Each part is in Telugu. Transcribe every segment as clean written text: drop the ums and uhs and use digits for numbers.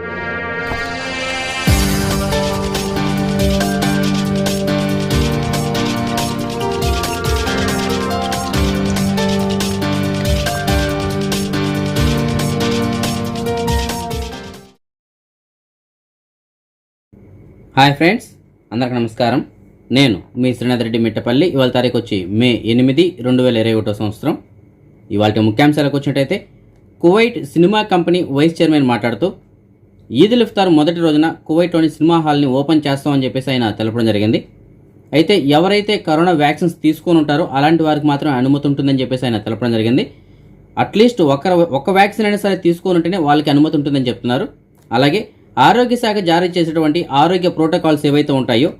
హాయ్ ఫ్రెండ్స్, అందరికి నమస్కారం. నేను మీ శ్రీనాథ్ రెడ్డి మిట్టపల్లి. ఇవాళ తారీఖు వచ్చి మే 8, 2021 సంవత్సరం. ఇవాళ ముఖ్యాంశాలకు వచ్చినట్టయితే, Kuwait cinema company vice chairman మాట్లాడుతూ ఈద్ ఉల్ ఇఫ్తార్ మొదటి రోజున కువైట్లోని సినిమా హాల్ని ఓపెన్ చేస్తామని చెప్పేసి ఆయన తెలపడం జరిగింది. అయితే ఎవరైతే కరోనా వ్యాక్సిన్స్ తీసుకొని ఉంటారో అలాంటి వారికి మాత్రం అనుమతి ఉంటుందని చెప్పేసి ఆయన తెలపడం జరిగింది. అట్లీస్ట్ ఒక వ్యాక్సిన్ అయినా సరే తీసుకొని ఉంటేనే వాళ్ళకి అనుమతి ఉంటుందని చెప్తున్నారు. అలాగే ఆరోగ్య శాఖ జారీ చేసేటువంటి ఆరోగ్య ప్రోటోకాల్స్ ఏవైతే ఉంటాయో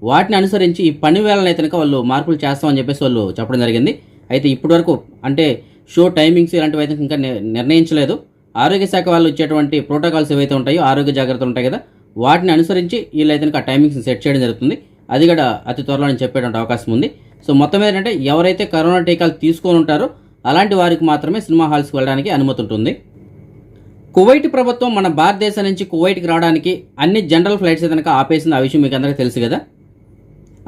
వాటిని అనుసరించి ఈ పని వేళనైతే కనుక వాళ్ళు మార్పులు చేస్తామని చెప్పేసి వాళ్ళు చెప్పడం జరిగింది. అయితే ఇప్పటివరకు అంటే షో టైమింగ్స్ ఇలాంటివి అయితే ఇంకా నిర్ణయించలేదు. ఆరోగ్య శాఖ వాళ్ళు ఇచ్చేటువంటి ప్రోటోకాల్స్ ఏవైతే ఉంటాయో, ఆరోగ్య జాగ్రత్తలు ఉంటాయి కదా, వాటిని అనుసరించి వీళ్ళైతే కనుక ఆ టైమింగ్స్ సెట్ చేయడం జరుగుతుంది. అది కూడా అతి త్వరలో చెప్పేటువంటి అవకాశం ఉంది. సో మొత్తం మీద ఏంటంటే ఎవరైతే కరోనా టీకాలు తీసుకొని ఉంటారో అలాంటి వారికి మాత్రమే సినిమా హాల్స్కి వెళ్ళడానికి అనుమతి ఉంటుంది. కువైట్ ప్రభుత్వం మన భారతదేశం నుంచి కువైట్కి రావడానికి అన్ని జనరల్ ఫ్లైట్స్ అయితే కనుక ఆపేసింది. ఆ విషయం మీకు అందరికీ తెలుసు కదా.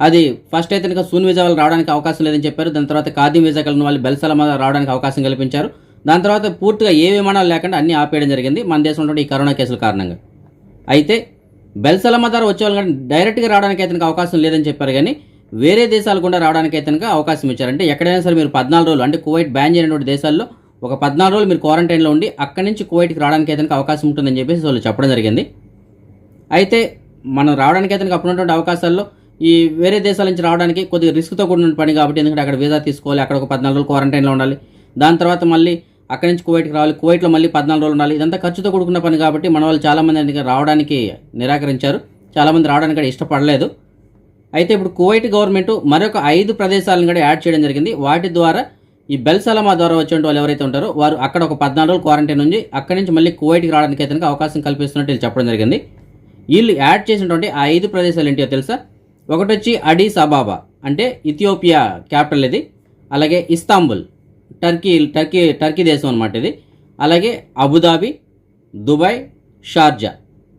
అది ఫస్ట్ అయితే కనుక సూన్ వీజా వాళ్ళు రావడానికి అవకాశం లేదని చెప్పారు. దాని తర్వాత ఖాదీం వీజా కలిగిన వాళ్ళు బెల్సలమా రావడానికి అవకాశం కల్పించారు. దాని తర్వాత పూర్తిగా ఏ విమానాలు లేకుండా అన్ని ఆపేయడం జరిగింది మన దేశంలో ఈ కరోనా కేసుల కారణంగా. అయితే బెల్సలమా ద్వారా వచ్చే వాళ్ళు డైరెక్ట్గా రావడానికి అయితే అవకాశం లేదని చెప్పారు, కానీ వేరే దేశాలు కూడా రావడానికి అయితే అవకాశం ఇచ్చారు. అంటే ఎక్కడైనా సరే మీరు 14 రోజులు, అంటే కువైట్ బ్యాన్ చేయనటువంటి దేశాల్లో ఒక 14 రోజులు మీరు క్వారంటైన్లో ఉండి అక్కడి నుంచి కువైట్కి రావడానికి అయితే అవకాశం ఉంటుందని చెప్పేసి వాళ్ళు చెప్పడం జరిగింది. అయితే మనం రావడానికి అయితే అప్పుడు ఉన్నటువంటి అవకాశాల్లో ఈ వేరే దేశాల నుంచి రావడానికి కొద్దిగా రిస్క్తో కూడిన పని కాబట్టి, ఎందుకంటే అక్కడ వీసా తీసుకోవాలి, అక్కడ ఒక 14 రోజులు క్వారంటైన్లో ఉండాలి, దాని తర్వాత మళ్ళీ అక్కడి నుంచి కువైట్కి రావాలి, కువైట్లో మళ్ళీ 14 రోజులు ఉండాలి. ఇదంతా ఖర్చుతో కూడుకున్న పని కాబట్టి మన వాళ్ళు చాలామంది రావడానికి నిరాకరించారు. చాలామంది రావడానికి కూడా ఇష్టపడలేదు. అయితే ఇప్పుడు కువైట్ గవర్నమెంట్ మరొక 5 ప్రదేశాలను కూడా యాడ్ చేయడం జరిగింది. వాటి ద్వారా ఈ బెల్సలమా ద్వారా వచ్చే వాళ్ళు ఎవరైతే ఉంటారో వారు అక్కడ ఒక 14 రోజులు క్వారంటైన్ ఉంది, అక్కడి నుంచి మళ్ళీ కువైట్కి రావడానికి అయితే అవకాశం కల్పిస్తున్నట్టు వీళ్ళు చెప్పడం జరిగింది. వీళ్ళు యాడ్ చేసినటువంటి ఆ 5 ప్రదేశాలు ఏంటో తెలుసా? ఒకటి వచ్చి అడిస్ అబాబా, అంటే ఇథియోపియా క్యాపిటల్ ఇది. అలాగే ఇస్తాంబుల్, టర్కీ దేశం అనమాట ఇది. అలాగే అబుదాబి, దుబాయ్, షార్జా.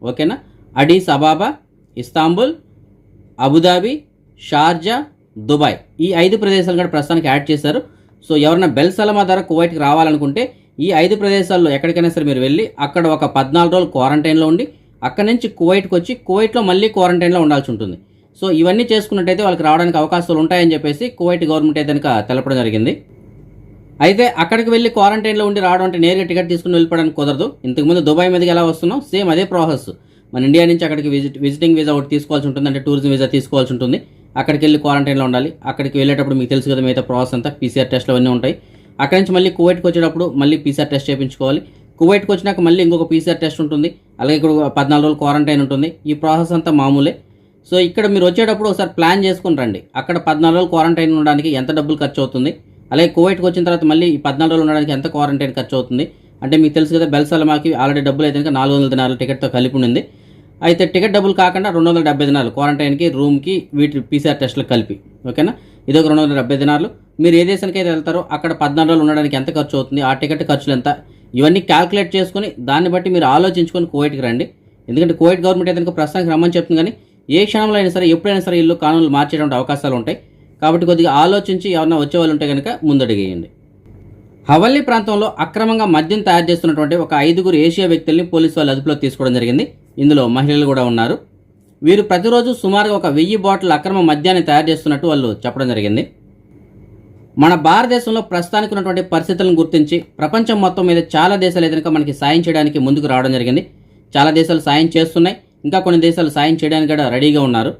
ఓకేనా? అడిస్ అబాబా, ఇస్తాంబుల్, అబుదాబి, షార్జా, దుబాయ్, ఈ 5 ప్రదేశాలు కూడా ప్రస్తుతానికి యాడ్ చేశారు. సో ఎవరైనా బెల్సలమా ద్వారా కువైట్కి రావాలనుకుంటే ఈ 5 ప్రదేశాల్లో ఎక్కడికైనా సరే మీరు వెళ్ళి అక్కడ ఒక 14 రోజులు క్వారంటైన్లో ఉండి అక్కడి నుంచి కువైట్కి వచ్చి కువైట్లో మళ్ళీ క్వారంటైన్లో ఉండాల్సి ఉంటుంది. సో ఇవన్నీ చేసుకున్నట్టయితే వాళ్ళకి రావడానికి అవకాశాలు ఉంటాయని చెప్పేసి కువైట్ గవర్నమెంట్ అయితే కనుక తెలపడం జరిగింది. అయితే అక్కడికి వెళ్ళి క్వారంటైన్లో ఉండి రావడం అంటే నేరుగా టికెట్ తీసుకుని వెళ్ళిపోవడానికి కుదరదు. ఇంతకుముందు దుబాయ్ మీదకి ఎలా వస్తున్నాం సేమ్ అదే ప్రాసెస్. మన ఇండియా నుంచి అక్కడికి విజిటింగ్ వీసా ఒకటి తీసుకోవాల్సి ఉంటుంది, అంటే టూరిజం వీసా తీసుకోవాల్సి ఉంటుంది. అక్కడికి వెళ్ళి క్వారంటైన్లో ఉండాలి. అక్కడికి వెళ్ళేటప్పుడు మీకు తెలుసు కదా మిగతా ప్రాసెస్ అంతా, పీసీఆర్ టెస్ట్లు అవన్నీ ఉంటాయి. అక్కడి నుంచి మళ్ళీ కువైట్కి వచ్చేటప్పుడు మళ్ళీ పీసీఆర్ టెస్ట్ చేయించుకోవాలి. కువైట్కి వచ్చినాక మళ్ళీ ఇంకొక పీసీఆర్ టెస్ట్ ఉంటుంది. అలాగే ఇక్కడ 14 రోజులు క్వారంటైన్ ఉంటుంది. ఈ ప్రాసెస్ అంతా మామూలే. సో ఇక్కడ మీరు వచ్చేటప్పుడు ఒకసారి ప్లాన్ చేసుకుని రండి. అక్కడ 14 రోజులు క్వారంటైన్ ఉండడానికి ఎంత డబ్బులు ఖర్చు అవుతుంది, అలాగే కువైట్కి వచ్చిన తర్వాత మళ్ళీ ఈ 14 రోజులు ఉండడానికి ఎంత క్వారంటైన్ ఖర్చు అవుతుంది అంటే మీకు తెలుసు కదా, బెల్సలమాకి ఆల్రెడీ డబ్బులు అయితే 400 దినాలు టికెట్తో కలిపి ఉండింది. అయితే టికెట్ డబ్బులు కాకుండా 270 దినాలు క్వారంటైన్కి, రూమ్కి, వీటి పీసీఆర్ టెస్ట్లకు కలిపి. ఓకేనా? ఇది ఒక 270 దినాలు. మీరు ఏ దేశానికి అయితే వెళ్తారో అక్కడ 14 రోజులు ఉండడానికి ఎంత ఖర్చు అవుతుంది, ఆ టికెట్ ఖర్చులు ఎంత, ఇవన్నీ క్యాల్కులేట్ చేసుకుని దాన్ని బట్టి మీరు ఆలోచించుకొని కువైట్కి రండి. ఎందుకంటే కువైట్ గవర్నమెంట్ అయితే ప్రస్తుతానికి రమ్మని చెప్తుంది, కానీ ఏ క్షణంలో అయినా సరే ఎప్పుడైనా సరే ఇల్లు కానూన్లు మార్చేటువంటి అవకాశాలు ఉంటాయి. కాబట్టి కొద్దిగా ఆలోచించి ఎవరైనా వచ్చేవాళ్ళు ఉంటే కనుక ముందడుగేయండి. హవల్లీ ప్రాంతంలో అక్రమంగా మద్యం తయారు చేస్తున్నటువంటి ఒక 5 ఏషియా వ్యక్తుల్ని పోలీసు వాళ్ళు అదుపులో తీసుకోవడం జరిగింది. ఇందులో మహిళలు కూడా ఉన్నారు. వీరు ప్రతిరోజు సుమారుగా ఒక 1000 బాటిల్ అక్రమ మద్యాన్ని తయారు చేస్తున్నట్టు వాళ్ళు చెప్పడం జరిగింది. మన భారతదేశంలో ప్రస్తుతానికి ఉన్నటువంటి పరిస్థితులను గుర్తించి ప్రపంచం మొత్తం మీద చాలా దేశాలు అయితే మనకి సాయం చేయడానికి ముందుకు రావడం జరిగింది. చాలా దేశాలు సాయం చేస్తున్నాయి, ఇంకా కొన్ని దేశాలు సాయం చేయడానికి కూడా రెడీగా ఉన్నారు.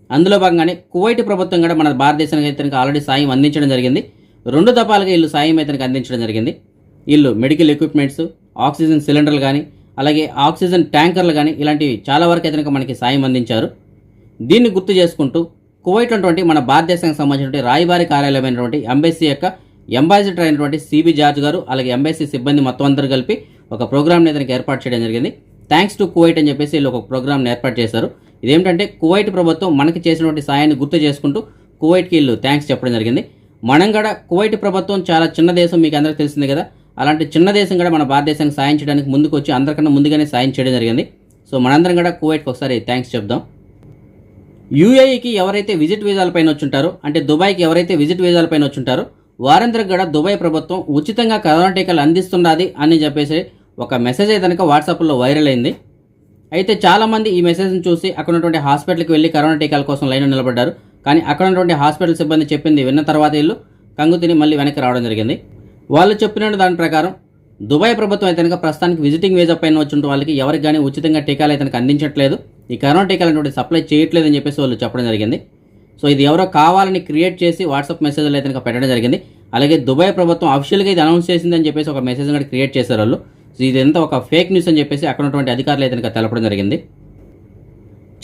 అందులో భాగంగానే కువైట్ ప్రభుత్వం కూడా మన భారతదేశానికి అయితే ఆల్రెడీ సాయం అందించడం జరిగింది. 2 దఫాలుగా వీళ్ళు సాయం అయితే అందించడం జరిగింది. వీళ్ళు మెడికల్ ఎక్విప్మెంట్స్, ఆక్సిజన్ సిలిండర్లు కానీ, అలాగే ఆక్సిజన్ ట్యాంకర్లు కానీ ఇలాంటివి చాలా వరకు అయితే మనకి సాయం అందించారు. దీన్ని గుర్తు చేసుకుంటూ కువైట్లో ఉన్నటువంటి మన భారతదేశానికి సంబంధించినటువంటి రాయబారి కార్యాలయమైనటువంటి ఎంబసీ యొక్క అంబాసిడర్ అయినటువంటి సిబి జార్జ్ గారు, అలాగే ఎంబసీ సిబ్బంది మొత్తం అందరూ కలిపి ఒక ప్రోగ్రామ్ని అయితే ఏర్పాటు చేయడం జరిగింది. థ్యాంక్స్ టు కువైట్ అని చెప్పేసి వీళ్ళు ఒక ప్రోగ్రామ్ని ఏర్పాటు చేశారు. ఇదేమిటంటే కువైట్ ప్రభుత్వం మనకి చేసినటువంటి సాయాన్ని గుర్తు చేసుకుంటూ కువైట్కి వీళ్ళు థ్యాంక్స్ చెప్పడం జరిగింది. మనం కూడా కువైట్ ప్రభుత్వం చాలా చిన్న దేశం, మీకు అందరికీ తెలిసిందే కదా. అలాంటి చిన్న దేశం కూడా మన భారతదేశానికి సాయం చేయడానికి ముందుకు వచ్చి అందరికన్నా ముందుగానే సాయం చేయడం జరిగింది. సో మనందరం కూడా కువైట్కి ఒకసారి థ్యాంక్స్ చెప్దాం. యూఏఈకి ఎవరైతే విజిట్ వీసాలపైన వచ్చుంటారో, అంటే దుబాయ్కి ఎవరైతే విజిట్ వీసాలపైన వచ్చుంటారో వారందరికి కూడా దుబాయ్ ప్రభుత్వం ఉచితంగా కరోనా టీకాలు అందిస్తున్నది అని చెప్పేసి ఒక మెసేజ్ అయితే కనుక వాట్సాప్లో వైరల్ అయింది. అయితే చాలామంది ఈ మెసేజ్ని చూసి అక్కడ ఉన్నటువంటి హాస్పిటల్కి వెళ్ళి కరోనా టీకాల కోసం లైన్లో నిలబడ్డారు. కానీ అక్కడ ఉన్నటువంటి హాస్పిటల్ సిబ్బంది చెప్పింది విన్న తర్వాత వీళ్ళు కంగు తిని మళ్ళీ వెనక్కి రావడం జరిగింది. వాళ్ళు చెప్పిన దాని ప్రకారం దుబాయ్ ప్రభుత్వం అయితే కనుక ప్రస్తుతానికి విజిటింగ్ వీసా పైన వచ్చిన వాళ్ళకి ఎవరికి కానీ ఉచితంగా టీకాలు అయితే కనుక అందించట్లేదు, ఈ కరోనా టీకాలు అనేటువంటి సప్లై చేయట్లేదు అని చెప్పేసి వాళ్ళు చెప్పడం జరిగింది. సో ఇది ఎవరో కావాలని క్రియేట్ చేసి వాట్సాప్ మెసేజ్లు అయితే కనుక పెట్టడం జరిగింది. అలాగే దుబాయ్ ప్రభుత్వం అఫీషియల్గా ఇది అనౌన్స్ చేసిందని చెప్పేసి ఒక మెసేజ్ కూడా క్రియేట్ చేశారు వాళ్ళు. సో ఇదంతా ఒక ఫేక్ న్యూస్ అని చెప్పేసి అక్కడ ఉన్నటువంటి అధికారులు అయితే కనుక తెలపడం జరిగింది.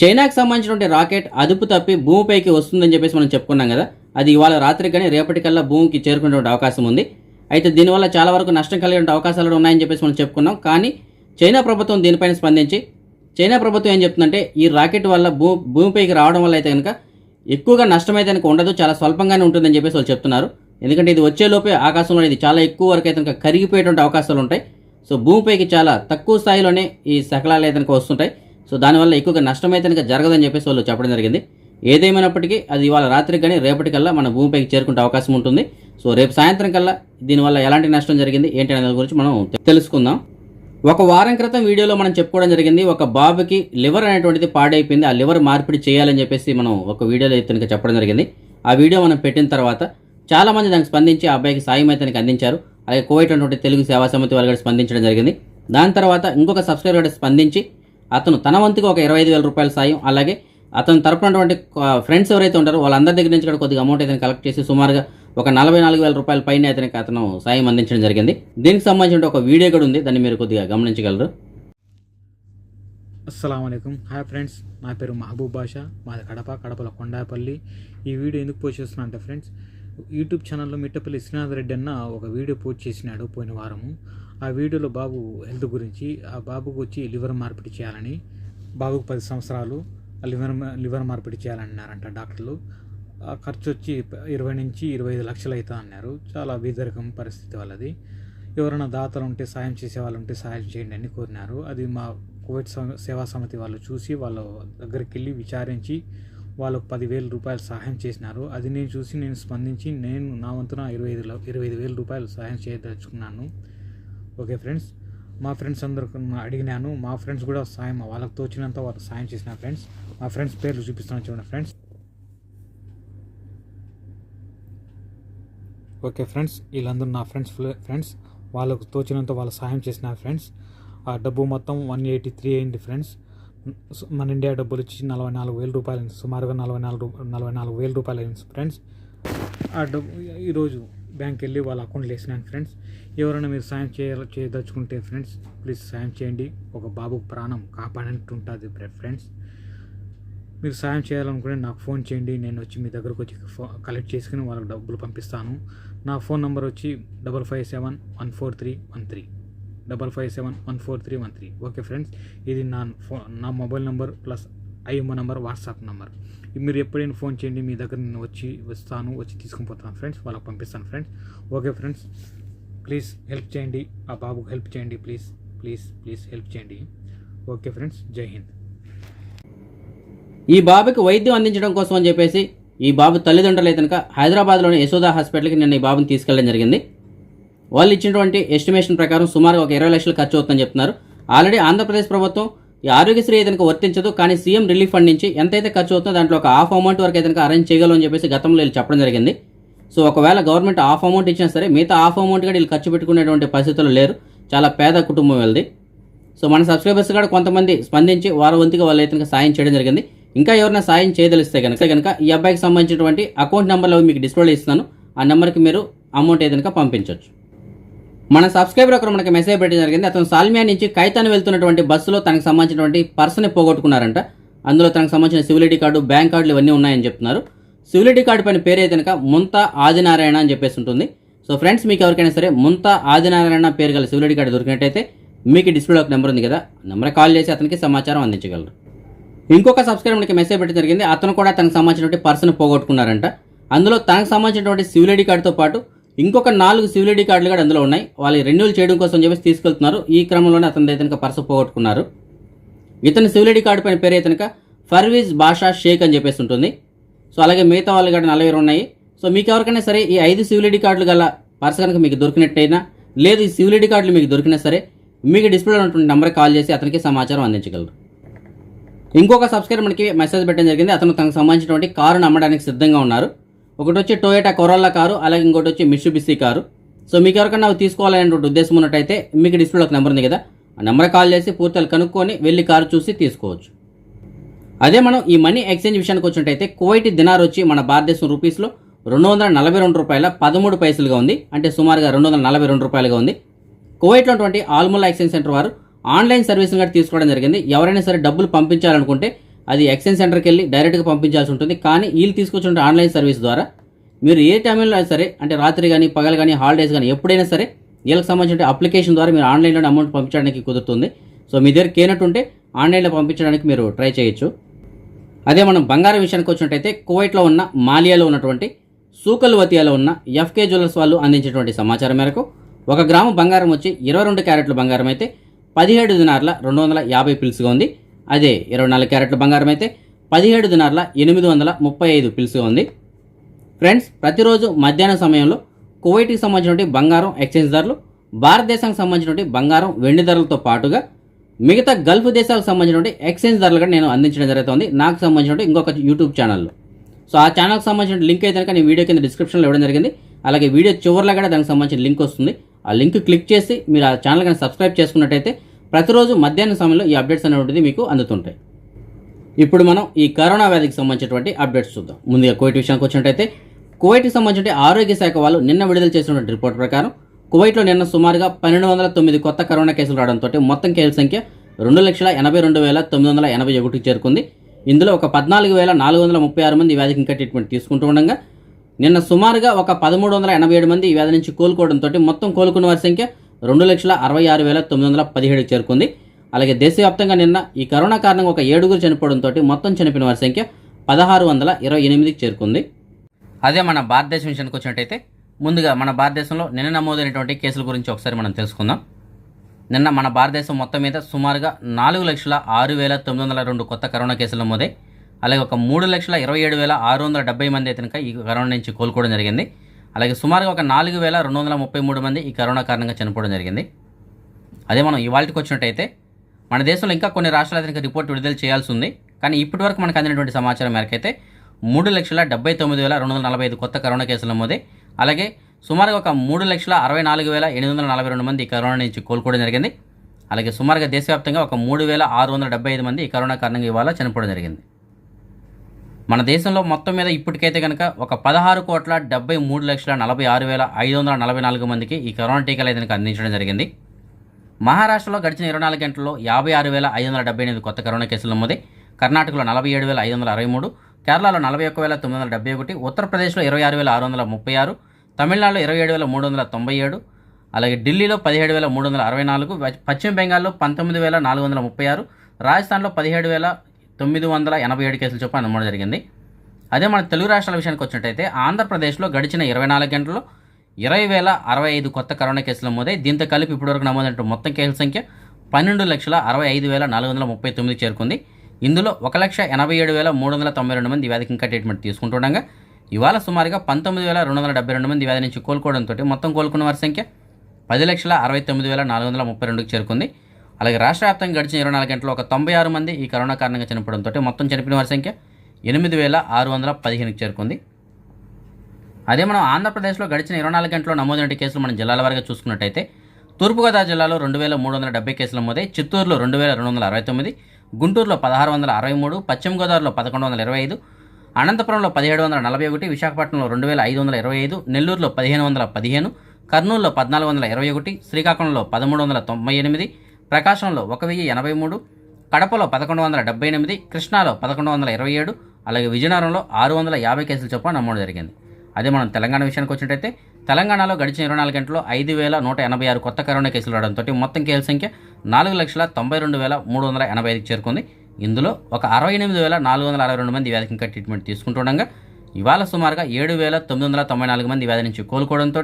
చైనాకి సంబంధించినటువంటి రాకెట్ అదుపు తప్పి భూమిపైకి వస్తుందని చెప్పేసి మనం చెప్పుకున్నాం కదా, అది ఇవాళ రాత్రి కానీ రేపటికల్లా భూమికి చేరుకునేటువంటి అవకాశం ఉంది. అయితే దీనివల్ల చాలా వరకు నష్టం కలిగే అవకాశాలు ఉన్నాయని చెప్పేసి మనం చెప్పుకున్నాం. కానీ చైనా ప్రభుత్వం దీనిపైన స్పందించి చైనా ప్రభుత్వం ఏం చెప్తుందంటే ఈ రాకెట్ వల్ల భూమిపైకి రావడం వల్ల అయితే కనుక ఎక్కువగా నష్టం అయితే కనుక ఉండదు, చాలా స్వల్పంగానే ఉంటుందని చెప్పేసి వాళ్ళు చెప్తున్నారు. ఎందుకంటే ఇది వచ్చేలోపే ఆకాశంలో ఇది చాలా ఎక్కువ వరకు అయితే కనుక కరిగిపోయేటువంటి అవకాశాలు ఉంటాయి. సో భూమిపైకి చాలా తక్కువ స్థాయిలోనే ఈ శకలాలు అయితే కనుక వస్తుంటాయి. సో దానివల్ల ఎక్కువగా నష్టం అయితే కనుక జరగదని చెప్పేసి వాళ్ళు చెప్పడం జరిగింది. ఏదేమైనప్పటికీ అది ఇవాళ రాత్రికి కానీ రేపటికల్లా మన భూమిపైకి చేరుకుంటే అవకాశం ఉంటుంది. సో రేపు సాయంత్రం కల్లా దీనివల్ల ఎలాంటి నష్టం జరిగింది ఏంటి అనే దాని గురించి మనం తెలుసుకుందాం. ఒక వారం క్రితం వీడియోలో మనం చెప్పుకోవడం జరిగింది, ఒక బాబుకి లివర్ అనేటువంటిది పాడైపోయింది, ఆ లివర్ మార్పిడి చేయాలని చెప్పేసి మనం ఒక వీడియోలో అయితే చెప్పడం జరిగింది. ఆ వీడియో మనం పెట్టిన తర్వాత చాలామంది దానికి స్పందించి ఆ అబ్బాయికి సాయం అయితే అందించారు. అలాగే కువైట్ అటువంటి తెలుగు సేవా సమితి వాళ్ళు కూడా స్పందించడం జరిగింది. దాని తర్వాత ఇంకొక సబ్స్క్రైబర్ కూడా స్పందించి అతను తన వంతుగా ఒక 25,000 రూపాయల సాయం, అలాగే అతను తరపునటువంటి ఫ్రెండ్స్ ఎవరైతే ఉంటారో వాళ్ళందరి దగ్గర నుంచి కూడా కొద్దిగా అమౌంట్ అయితే కలెక్ట్ చేసి సుమారుగా ఒక 44,000 రూపాయల పైన అతను సాయం అందించడం జరిగింది. దీనికి సంబంధించిన ఒక వీడియో కూడా ఉంది, దాన్ని మీరు కొద్దిగా గమనించగలరు. అస్సలాము అలైకుం. హాయ్ ఫ్రెండ్స్, నా పేరు మహబూబ్ బాషా, మాది కడపలో కొండాపల్లి. ఈ వీడియో ఎందుకు పోస్ట్ చేస్తున్నా అంటే ఫ్రెండ్స్, యూట్యూబ్ ఛానల్లో మిట్టపల్లి శ్రీనాథ్ రెడ్డి అన్న ఒక వీడియో పోస్ట్ చేసినాడు పోయిన వారము. ఆ వీడియోలో బాబు హెల్త్ గురించి, ఆ బాబుకు వచ్చి లివర్ మార్పిడి చేయాలని, బాబుకు 10 సంవత్సరాలు లివర్ మార్పిడి చేయాలన్నారంట డాక్టర్లు. ఆ ఖర్చు వచ్చి 20 నుంచి 25 లక్షలు అవుతా అన్నారు. చాలా బీదరికం పరిస్థితి వాళ్ళది. ఎవరైనా దాతలు ఉంటే, సాయం చేసే వాళ్ళు ఉంటే సాయం చేయండి అని కోరినారు. అది మా కువైట్ సేవా సమితి వాళ్ళు చూసి వాళ్ళ దగ్గరికి వెళ్ళి విచారించి వాళ్ళకు 10,000 రూపాయలు సహాయం చేసినారు. అది నేను చూసి నేను స్పందించి నేను నా వంతున 25,000 రూపాయలు సహాయం చేయదలుచుకున్నాను. ఓకే ఫ్రెండ్స్, మా ఫ్రెండ్స్ అందరికి అడిగినాను, మా ఫ్రెండ్స్ కూడా సాయం వాళ్ళకి తోచినంత వాళ్ళు సాయం చేసిన ఫ్రెండ్స్. మా ఫ్రెండ్స్ పేర్లు చూపిస్తున్నాను చూడండి ఫ్రెండ్స్. ఓకే ఫ్రెండ్స్, వీళ్ళందరూ నా ఫ్రెండ్స్ వాళ్ళకు తోచినంత వాళ్ళు సాయం చేసిన ఫ్రెండ్స్. ఆ డబ్బు మొత్తం 183 అయింది ఫ్రెండ్స్. మన ఇండియా డబ్బులు వచ్చి 44,000 రూపాయలు అయింది, సుమారుగా 44,000 రూపాయలు అయింది ఫ్రెండ్స్. ఆ డబ్బు ఈరోజు బ్యాంక్కి వెళ్ళి వాళ్ళ అకౌంట్లో వేసినాను ఫ్రెండ్స్. ఎవరైనా మీరు సాయం చేయదలుచుకుంటే ఫ్రెండ్స్ ప్లీజ్ సాయం చేయండి. ఒక బాబు ప్రాణం కాపాడినట్టు ఉంటుంది ఫ్రెండ్స్. మీరు సాయం చేయాలనుకుంటే నాకు ఫోన్ చేయండి, నేను వచ్చి మీ దగ్గరకు వచ్చి కలెక్ట్ చేసుకుని వాళ్ళకి డబ్బులు పంపిస్తాను. నా ఫోన్ నెంబర్ వచ్చి 557-14313 557-14313. ఓకే ఫ్రెండ్స్, ఇది నా mobile number plus IMO number, WhatsApp number. మీరు ఎప్పుడైనా ఫోన్ చేయండి, మీ దగ్గర నేను వచ్చి తీసుకుని పోతాను ఫ్రెండ్స్, వాళ్ళకి పంపిస్తాను friends. Okay friends, please help చేయండి, ఆ బాబుకు హెల్ప్ చేయండి, ప్లీజ్ హెల్ప్ చేయండి. ఓకే ఫ్రెండ్స్, జై హింద్. ఈ బాబుకి వైద్యం అందించడం కోసం అని చెప్పేసి ఈ బాబు తల్లిదండ్రులు అయితే కనుక హైదరాబాద్లోని యశోదా హాస్పిటల్కి నిన్న ఈ బాబుని తీసుకెళ్ళడం జరిగింది. వాళ్ళు ఇచ్చినటువంటి ఎస్టిమేషన్ ప్రకారం సుమారుగా ఒక 20 లక్షలు ఖర్చు అవుతుందని చెప్తున్నారు. ఆల్రెడీ ఆంధ్రప్రదేశ్ ప్రభుత్వం ఈ ఆరోగ్యశ్రీ అయితే వర్తించదు, కానీ సీఎం రిలీఫ్ ఫండ్ నుంచి ఎంతైతే ఖర్చు అవుతుందో దాంట్లో ఒక హాఫ్ అమౌంట్ వరకు అయితే అరేంజ్ చేయగలం అని చెప్పేసి గతంలో వీళ్ళు చెప్పడం జరిగింది. సో ఒకవేళ గవర్నమెంట్ హాఫ్ అమౌంట్ ఇచ్చినా సరే మిగతా హాఫ్ అమౌంట్ కూడా వీళ్ళు ఖర్చు పెట్టుకునేటువంటి పరిస్థితులు లేరు, చాలా పేద కుటుంబం వీళ్ళది. సో మన సబ్స్క్రైబర్స్ కూడా కొంతమంది స్పందించి వారి వంతుగా వాళ్ళు అయితే సాయం చేయడం జరిగింది. ఇంకా ఎవరైనా సాయం చేయదలిస్తే కనుక ఈ అబ్బాయికి సంబంధించినటువంటి అకౌంట్ నెంబర్లో మీకు డిస్ప్లేలో ఇస్తున్నాను, ఆ నెంబర్కి మీరు అమౌంట్ అయితే పంపించవచ్చు. మన సబ్స్క్రైబర్ ఒకరు మనకి మెసేజ్ పెట్టడం జరిగింది. అతను సాల్మియా నుంచి కైతాన్ వెళ్తున్నటువంటి బస్సులో తనకు సంబంధించినటువంటి పర్సని పోగొట్టుకున్నారంట. అందులో తనకు సంబంధించిన సివిల్ ఐడి కార్డు, బ్యాంక్ కార్డులు ఇవన్నీ ఉన్నాయని చెప్తున్నారు. సివిల్ ఐడి కార్డు పైన పేరు అయితే కనుక ముంతా ఆదినారాయణ అని చెప్పేసి ఉంటుంది. సో ఫ్రెండ్స్, మీకు ఎవరికైనా సరే ముంతా ఆదినారాయణ పేరు గల సివిల్ ఐడి కార్డు దొరికినట్టయితే మీకు డిస్ప్లేలో ఒక నెంబర్ ఉంది కదా, నెంబర్ కాల్ చేసి అతనికి సమాచారం అందించగలరు. ఇంకొక సబ్స్క్రైబర్ మనకి మెసేజ్ పెట్టడం జరిగింది. అతను కూడా తనకు సంబంధించినటువంటి పర్సన్ పోగొట్టుకున్నారంట. అందులో తనకు సంబంధించినటువంటి సివిల్ ఐడి కార్డుతో పాటు ఇంకొక 4 సివిల్ ఐడి కార్డులు కూడా అందులో ఉన్నాయి. వాళ్ళు రెన్యూల్ చేయడం కోసం చెప్పేసి తీసుకెళ్తున్నారు. ఈ క్రమంలోనే అతని అయితే పర్సు పోగొట్టుకున్నారు. ఇతని సివిల్ ఐడి కార్డు పైన పేరు అయితే ఫర్వీజ్ బాషా షేక్ అని చెప్పేసి ఉంటుంది. సో అలాగే మిగతా వాళ్ళు కూడా 40 ఉన్నాయి. సో మీకు ఎవరికైనా సరే ఈ 5 సివిల్ ఐడి కార్డులు గల పర్సు కనుక మీకు దొరికినట్టయినా, లేదు ఈ సివిల్ ఐడి కార్డులు మీకు దొరికినా సరే మీకు డిస్ప్లేలో ఉన్నటువంటి నెంబర్కి కాల్ చేసి అతనికి సమాచారం అందించగలరు. ఇంకొక సబ్స్క్రైబర్ మనకి మెసేజ్ పెట్టడం జరిగింది. అతను తనకు సంబంధించినటువంటి కారును అమ్మడానికి సిద్ధంగా ఉన్నారు. ఒకటి వచ్చి టొయోటా కొరోలా కారు, అలాగే ఇంకోటి వచ్చి మిట్సుబిషి కారు. సో మీకు ఎవరికైనా అవి తీసుకోవాలనేటువంటి ఉద్దేశం ఉన్నట్టయితే మీకు డిస్ప్లేలో ఒక నెంబర్ ఉంది కదా, ఆ నెంబర్ కాల్ చేసి పూర్తిగా కనుక్కొని వెళ్ళి కారు చూసి తీసుకోవచ్చు. అదే మనం ఈ మనీ ఎక్స్చేంజ్ విషయానికి వచ్చినట్టయితే కువైట్ దినార్ వచ్చి మన భారతదేశం రూపీస్లో 242 రూపాయల 13 పైసలుగా ఉంది. అంటే సుమారుగా 242 రూపాయలుగా ఉంది. కువైట్లో ఉన్నటువంటి ఆల్ముల్లా ఎక్స్చేంజ్ సెంటర్ వారు ఆన్లైన్ సర్వీసింగ్ కూడా తీసుకోవడం జరిగింది. ఎవరైనా సరే డబ్బులు పంపించాలనుకుంటే అది ఎక్స్చేంజ్ సెంటర్కి వెళ్ళి డైరెక్ట్గా పంపించాల్సి ఉంటుంది. కానీ వీళ్ళు తీసుకొచ్చిన ఆన్లైన్ సర్వీస్ ద్వారా మీరు ఏ టైంలో అయినా సరే, అంటే రాత్రి కానీ పగలు కానీ హాలిడేస్ కానీ ఎప్పుడైనా సరే వీళ్ళకి సంబంధించిన అప్లికేషన్ ద్వారా మీరు ఆన్లైన్లో అమౌంట్ పంపించడానికి కుదురుతుంది. సో మీ దగ్గర కేనట్టుంటే ఆన్లైన్లో పంపించడానికి మీరు ట్రై చేయొచ్చు. అదే మనం బంగారం విషయానికి వచ్చినట్టయితే కువైట్లో ఉన్న మాలియాలో ఉన్నటువంటి సూకల్ వతియాలో ఉన్న ఎఫ్కే జ్యువెలర్స్ వాళ్ళు అందించినటువంటి సమాచారం మేరకు 1 గ్రాము బంగారం వచ్చి 22 క్యారెట్ల బంగారం అయితే 17 దినార్ల 250 పిల్స్గా ఉంది. అదే 24 క్యారెట్ల బంగారం అయితే 17 దినార్ల 835 పిల్స్గా ఉంది. ఫ్రెండ్స్, ప్రతిరోజు మధ్యాహ్నం సమయంలో కువైట్కి సంబంధించినటువంటి బంగారం ఎక్స్చేంజ్ ధరలు, భారతదేశానికి సంబంధించినటువంటి బంగారం వెండి ధరలతో పాటుగా మిగతా గల్ఫ్ దేశాలకు సంబంధించినటువంటి ఎక్స్చేంజ్ ధరలు కూడా నేను అందించడం జరుగుతుంది నాకు సంబంధించినటువంటి ఇంకొక యూట్యూబ్ ఛానల్లో. సో ఆ ఛానల్కి సంబంధించిన లింక్ అయితే కనుక నేను వీడియో కింద డిస్క్రిప్షన్లో ఇవ్వడం జరిగింది. అలాగే వీడియో చివరిలో కూడా దానికి సంబంధించిన లింక్ వస్తుంది. ఆ లింక్ క్లిక్ చేసి మీరు ఆ ఛానల్ కానీ సబ్స్క్రైబ్ చేసుకున్నట్టయితే ప్రతిరోజు మధ్యాహ్నం సమయంలో ఈ అప్డేట్స్ అనేటువంటిది మీకు అందుతుంటాయి. ఇప్పుడు మనం ఈ కరోనా వ్యాధికి సంబంధించినటువంటి అప్డేట్స్ చూద్దాం. ముందుగా కువైట్ విషయానికి వచ్చినట్టయితే కువైట్కి సంబంధించిన ఆరోగ్య శాఖ వాళ్ళు నిన్న విడుదల చేసినటువంటి రిపోర్ట్ ప్రకారం కువైట్లో నిన్న సుమారుగా 1209 కొత్త కరోనా కేసులు రావడంతో మొత్తం కేసుల సంఖ్య 2,82,981కి చేరుకుంది. ఇందులో ఒక 14,436 మంది ఈ వ్యాధికి ఇంకా ట్రీట్మెంట్ తీసుకుంటూ ఉండగా నిన్న సుమారుగా ఒక 1,387 మంది ఈ వ్యాధి నుంచి కోలుకోవడంతో మొత్తం కోలుకున్న వారి సంఖ్య 2,66,917కి చేరుకుంది. అలాగే దేశవ్యాప్తంగా నిన్న ఈ కరోనా కారణంగా ఒక 7 చనిపోవడంతో మొత్తం చనిపోయిన వారి సంఖ్య 1,628కి చేరుకుంది. అదే మన భారతదేశం విషయానికి వచ్చినట్టయితే ముందుగా మన భారతదేశంలో నిన్న నమోదైనటువంటి కేసుల గురించి ఒకసారి మనం తెలుసుకుందాం. నిన్న మన భారతదేశం మొత్తం మీద సుమారుగా 4,06,902 కొత్త కరోనా కేసులు నమోదై, అలాగే ఒక 3,27,670 మంది అయితే కనుక ఈ కరోనా నుంచి కోలుకోవడం జరిగింది. అలాగే సుమారుగా ఒక 4,233 మంది ఈ కరోనా కారణంగా చనిపోవడం జరిగింది. అదే మనం ఇవాళకి వచ్చినట్టయితే మన దేశంలో ఇంకా కొన్ని రాష్ట్రాలు అయితే రిపోర్ట్ విడుదల చేయాల్సి ఉంది. కానీ ఇప్పటివరకు మనకు అందినటువంటి సమాచారం మేరకు అయితే 3,79,245 కొత్త కరోనా కేసులు నమోదై, అలాగే సుమారుగా ఒక 3,64,842 మంది ఈ కరోనా నుంచి కోలుకోవడం జరిగింది. అలాగే సుమారుగా దేశవ్యాప్తంగా ఒక 3,675 మంది ఈ కరోనా కారణంగా ఇవాళ చనిపోవడం జరిగింది. మన దేశంలో మొత్తం మీద ఇప్పటికైతే కనుక ఒక 16,73,46,544 మందికి ఈ కరోనా టీకాలు అయితే కనుక అందించడం జరిగింది. మహారాష్ట్రలో గడిచిన 24 గంటల్లో 56,578 కొత్త కరోనా కేసులు నమోదై, కర్ణాటకలో 47,563, కేరళలో 41,971, ఉత్తరప్రదేశ్లో 26,636, తమిళనాడులో 27,397, అలాగే ఢిల్లీలో 17,364, పశ్చిమ బెంగాల్లో 19,436, రాజస్థాన్లో 17,987 కేసులు చొప్పున నమోదు జరిగింది. అదే మన తెలుగు రాష్ట్రాల విషయానికి వచ్చినట్టయితే ఆంధ్రప్రదేశ్లో గడిచిన 24 గంటల్లో 20,065 కొత్త కరోనా కేసులు నమోదై, దీంతో కలిపి ఇప్పటివరకు నమోదైన మొత్తం కేసుల సంఖ్య 12,65,439 చేరుకుంది. ఇందులో 1,87,392 మంది వ్యాధికి ఇంకా ట్రీట్మెంట్ తీసుకుంటుండగా ఇవాళ సుమారుగా 19,272 మంది వ్యాధి నుంచి కోలుకోవడంతో మొత్తం కోలుకున్న వారి సంఖ్య 10,69,432కి చేరుకుంది. అలాగే రాష్ట్ర వ్యాప్తంగా గడిచిన 24 గంటల్లో ఒక 96 మంది ఈ కరోనా కారణంగా చనిపోవడంతో మొత్తం చనిపోయిన వారి సంఖ్య 8,615కి చేరుకుంది. అదే మనం ఆంధ్రప్రదేశ్లో గడిచిన 24 గంటల్లో నమోదైన కేసులు మనం జిల్లాల వారీగా చూసుకున్నట్టయితే తూర్పుగోదావరి జిల్లాలో 2,370 కేసులు నమోదై, చిత్తూరులో 2,269, గుంటూరులో 1,663, పశ్చిమ గోదావరిలో 1,125, అనంతపురంలో 1,741, విశాఖపట్నంలో 2,525, నెల్లూరులో 1,515, కర్నూలులో 1,421, శ్రీకాకుళంలో 1,398, ప్రకాశంలో 1,083, కడపలో 1,178, కృష్ణాలో 1,127, అలాగే విజయనగరంలో 650 కేసులు చొప్పున నమోదు జరిగింది. అదే మనం తెలంగాణ విషయానికి వచ్చినట్టయితే తెలంగాణలో గడిచిన 24 గంటల్లో 5,186 కొత్త కరోనా కేసులు రావడంతో మొత్తం కేసుల సంఖ్య 4,92,385కి చేరుకుంది. ఇందులో ఒక 68,462 మంది వ్యాధికి ఇంకా ట్రీట్మెంట్ తీసుకుంటుండగా ఇవాళ సుమారుగా 7,994 మంది వ్యాధి నుంచి కోలుకోవడంతో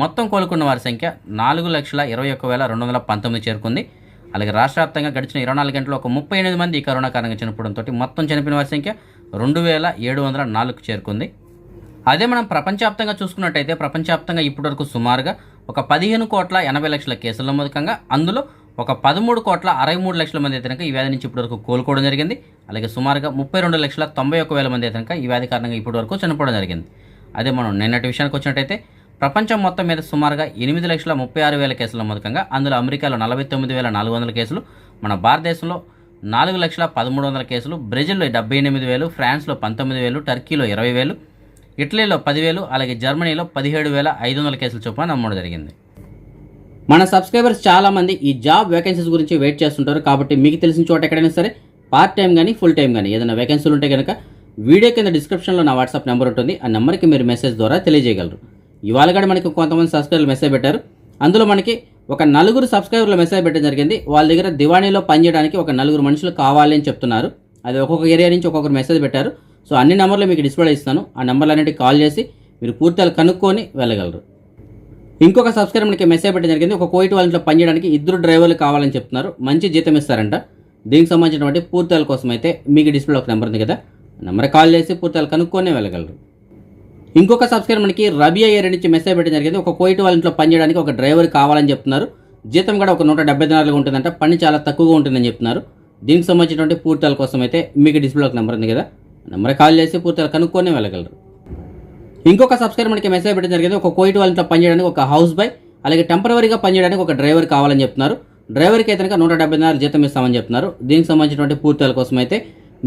మొత్తం కోలుకున్న వారి సంఖ్య 4,21,219 చేరుకుంది. అలాగే రాష్ట్ర వ్యాప్తంగా గడిచిన 24 గంటల్లో ఒక 38 మంది ఈ కరోనా కారణంగా చనిపోవడంతో మొత్తం చనిపోయిన వారి సంఖ్య 2,704 చేరుకుంది. అదే మనం ప్రపంచవ్యాప్తంగా చూసుకున్నట్టయితే ప్రపంచవ్యాప్తంగా ఇప్పటివరకు సుమారుగా ఒక 15,80,00,000 కేసులు నమోదు కాగా అందులో ఒక 13,63,00,000 మంది అయితే ఈ వ్యాధి నుంచి ఇప్పటివరకు కోలుకోవడం జరిగింది. అలాగే సుమారుగా 32,91,000 మంది అయితే ఈ వ్యాధి కారణంగా ఇప్పటివరకు చనిపోవడం జరిగింది. అదే మనం నిన్నటి విషయానికి వచ్చినట్టయితే ప్రపంచం మొత్తం మీద సుమారుగా 8,36,000 కేసులు నమోదు కాగా అందులో అమెరికాలో 49,400 కేసులు, మన భారతదేశంలో 4,13,000 కేసులు, బ్రెజిల్లో 78,000, ఫ్రాన్స్లో 19,000, టర్కీలో 20,000, ఇటలీలో 10,000, అలాగే జర్మనీలో 17,500 కేసులు చొప్పున నమోదు జరిగింది. మన సబ్స్క్రైబర్స్ చాలామంది ఈ జాబ్ వేకెన్సీస్ గురించి వెయిట్ చేస్తుంటారు. కాబట్టి మీకు తెలిసిన చోట ఎక్కడైనా సరే పార్ట్ టైం కానీ ఫుల్ టైం కానీ ఏదైనా వేకెన్సీలు ఉంటే కనుక వీడియో కింద డిస్క్రిప్షన్లో నా వాట్సాప్ నెంబర్ ఉంటుంది. ఆ నెంబర్కి మీరు మెసేజ్ ద్వారా తెలియజేయగలరు. ఇవాళ కూడా మనకి కొంతమంది సబ్స్క్రైబర్లు మెసేజ్ పెట్టారు. అందులో మనకి ఒక 4 సబ్స్క్రైబర్లు మెసేజ్ పెట్టడం జరిగింది. వాళ్ళ దగ్గర దివాణీలో పనిచేయడానికి ఒక 4 మనుషులు కావాలి అని చెప్తున్నారు. అది ఒక్కొక్క ఏరియా నుంచి ఒక్కొక్కరు మెసేజ్ పెట్టారు. సో అన్ని నెంబర్లు మీకు డిస్ప్లే ఇస్తాను. ఆ నెంబర్లన్నిటికి కాల్ చేసి మీరు పూర్తిగా కనుక్కొని వెళ్ళగలరు. ఇంకొక సబ్స్క్రైబర్ మనకి మెసేజ్ పెట్టడం జరిగింది. ఒక కోయిట్ వాళ్ళ ఇంట్లో పనిచేయడానికి 2 డ్రైవర్లు కావాలని చెప్తున్నారు. మంచి జీతం ఇస్తారంట. దీనికి సంబంధించినటువంటి పూర్తిల కోసం అయితే మీకు డిస్ప్లే ఒక నెంబర్ ఉంది కదా, నెంబర్ కాల్ చేసి పూర్తిగా కనుక్కొని వెళ్ళగలరు. ఇంకొక సబ్స్క్రైబర్ మనకి రబియా ఏరియా నుంచి మెసేజ్ పెట్టడం జరిగింది. ఒక కోయిట్ వాళ్ళ ఇంట్లో పనిచేయడానికి ఒక డ్రైవర్ కావాలని చెప్తున్నారు. జీతం కూడా ఒక 170 దినాలుగా ఉంటుందంట. పని చాలా తక్కువగా ఉంటుందని చెప్తున్నారు. దీనికి సంబంధించినటువంటి పూర్తిల కోసం అయితే మీకు డిస్ప్లే ఒక నెంబర్ ఉంది కదా, నెంబర్ కాల్ చేసి పూర్తిగా కనుక్కొని వెళ్ళగలరు. ఇంకొక సబ్స్క్రైబర్ మనకి మెసేజ్ పెట్టడం జరిగింది. ఒక కోయిట్ వాళ్ళ ఇంట్లో పనిచేయడానికి ఒక హౌస్ బాయ్ అలాగే టెంపరవరీగా పనిచేయడానికి ఒక డ్రైవర్ కావాలని చెప్తున్నారు. డ్రైవర్కి అయితే 170 దినాలు జీతం ఇస్తామని చెప్తున్నారు. దీనికి సంబంధించినటువంటి పూర్తిల కోసం అయితే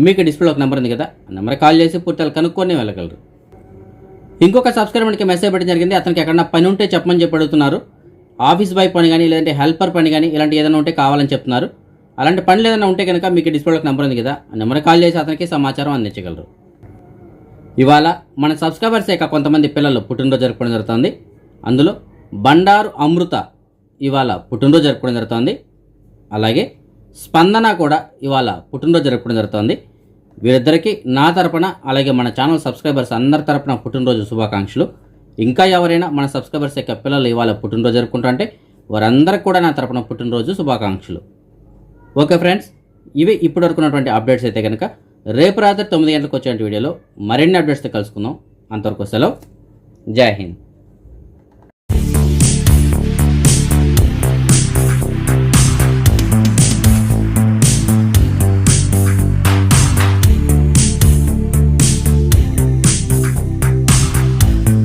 మీకు డిస్ప్లే ఒక నెంబర్ ఉంది కదా, నెంబర్ కాల్ చేసి పూర్తిగా కనుక్కొని వెళ్ళగలరు. ఇంకొక సబ్స్క్రైబర్ మనకి మెసేజ్ పెట్టడం జరిగింది. అతనికి ఎక్కడన్నా పని ఉంటే చెప్పమని చెప్పి అడుగుతున్నారు. ఆఫీస్ బాయ్ పని కానీ లేదంటే హెల్పర్ పని కానీ ఇలాంటి ఏదైనా ఉంటే కావాలని చెప్తున్నారు. అలాంటి పనులు ఏదైనా ఉంటే కనుక మీకు డిస్ప్లే ఒక నెంబర్ ఉంది కదా, ఆ నెంబర్ కాల్ చేసి అతనికి సమాచారం అందించగలరు. ఇవాళ మన సబ్స్క్రైబర్స్ యొక్క కొంతమంది పిల్లలు పుట్టినరోజు జరుపుకోవడం జరుగుతుంది. అందులో బండారు అమృత ఇవాళ పుట్టినరోజు జరుపుకోవడం జరుగుతుంది. అలాగే స్పందన కూడా ఇవాళ పుట్టినరోజు జరుపుకోవడం జరుగుతుంది. వీరిద్దరికీ నా తరపున అలాగే మన ఛానల్ సబ్స్క్రైబర్స్ అందరి తరపున పుట్టినరోజు శుభాకాంక్షలు. ఇంకా ఎవరైనా మన సబ్స్క్రైబర్స్ యొక్క పిల్లలు ఇవాళ పుట్టినరోజు జరుపుకుంటుంటే వారందరికీ కూడా నా తరపున పుట్టినరోజు శుభాకాంక్షలు. ఓకే ఫ్రెండ్స్, ఇవి ఇప్పటివరకు ఉన్నటువంటి అప్డేట్స్. అయితే కనుక రేపు రాత్రి 9 గంటలకు వచ్చే వీడియోలో మరిన్ని అప్డేట్స్తో కలుసుకుందాం. అంతవరకు సెలవు. జై హింద్.